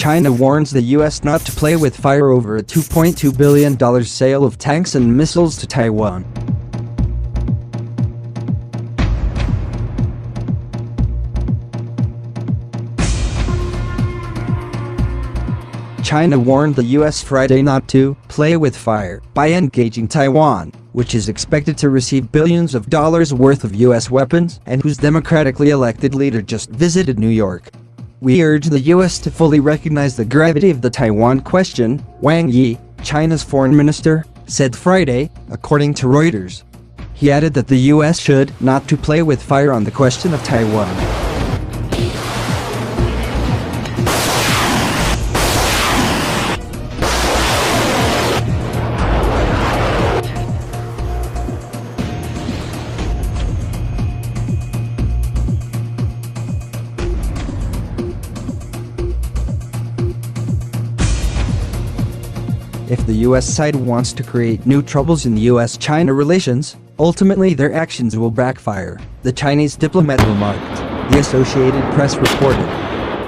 China warns the U.S. not to play with fire over a $2.2 billion sale of tanks and missiles to Taiwan. China warned the U.S. Friday not to play with fire by engaging Taiwan, which is expected to receive billions of dollars worth of U.S. weapons and whose democratically elected leader just visited New York. "We urge the U.S. to fully recognize the gravity of the Taiwan question," Wang Yi, China's foreign minister, said Friday, according to Reuters. He added that the U.S. should not to play with fire on the question of Taiwan. If the U.S. side wants to create new troubles in U.S.-China relations, ultimately their actions will backfire, the Chinese diplomat remarked, the Associated Press reported.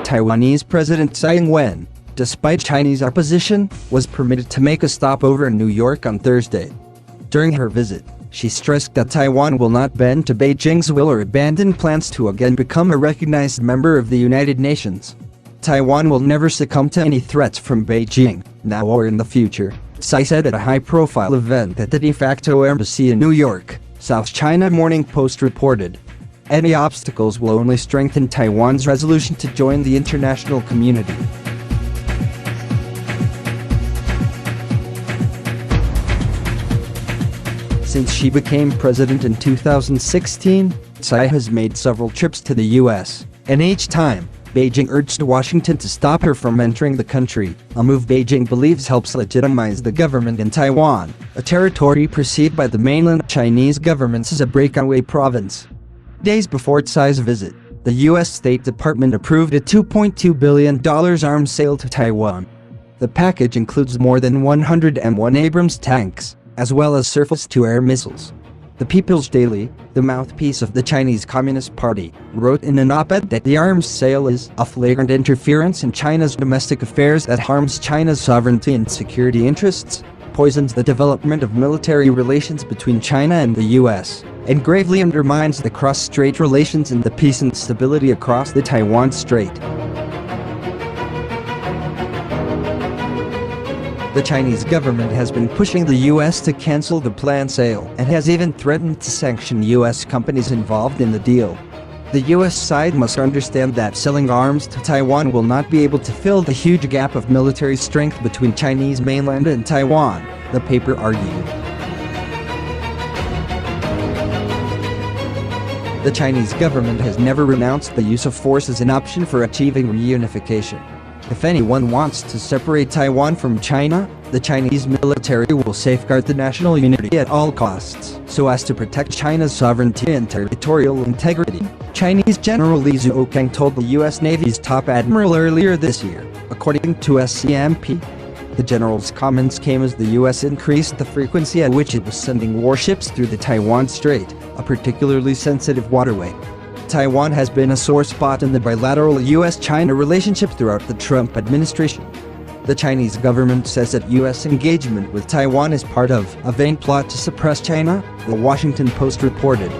Taiwanese President Tsai Ing-wen, despite Chinese opposition, was permitted to make a stopover in New York on Thursday. During her visit, she stressed that Taiwan will not bend to Beijing's will or abandon plans to again become a recognized member of the United Nations. Taiwan will never succumb to any threats from Beijing, now or in the future, Tsai said at a high-profile event at the de facto embassy in New York, South China Morning Post reported. Any obstacles will only strengthen Taiwan's resolution to join the international community. Since she became president in 2016, Tsai has made several trips to the U.S., and each time, Beijing urged Washington to stop her from entering the country, a move Beijing believes helps legitimize the government in Taiwan, a territory perceived by the mainland Chinese governments as a breakaway province. Days before Tsai's visit, the U.S. State Department approved a $2.2 billion arms sale to Taiwan. The package includes more than 100 M1 Abrams tanks, as well as surface-to-air missiles. The People's Daily, the mouthpiece of the Chinese Communist Party, wrote in an op-ed that the arms sale is a flagrant interference in China's domestic affairs that harms China's sovereignty and security interests, poisons the development of military relations between China and the U.S., and gravely undermines the cross-strait relations and the peace and stability across the Taiwan Strait. The Chinese government has been pushing the U.S. to cancel the planned sale and has even threatened to sanction U.S. companies involved in the deal. The U.S. side must understand that selling arms to Taiwan will not be able to fill the huge gap of military strength between Chinese mainland and Taiwan, the paper argued. The Chinese government has never renounced the use of force as an option for achieving reunification. If anyone wants to separate Taiwan from China, the Chinese military will safeguard the national unity at all costs, so as to protect China's sovereignty and territorial integrity, Chinese General Li Zuokang told the U.S. Navy's top admiral earlier this year, according to SCMP. The general's comments came as the U.S. increased the frequency at which it was sending warships through the Taiwan Strait, a particularly sensitive waterway. Taiwan has been a sore spot in the bilateral U.S.-China relationship throughout the Trump administration. The Chinese government says that U.S. engagement with Taiwan is part of a vain plot to suppress China, the Washington Post reported.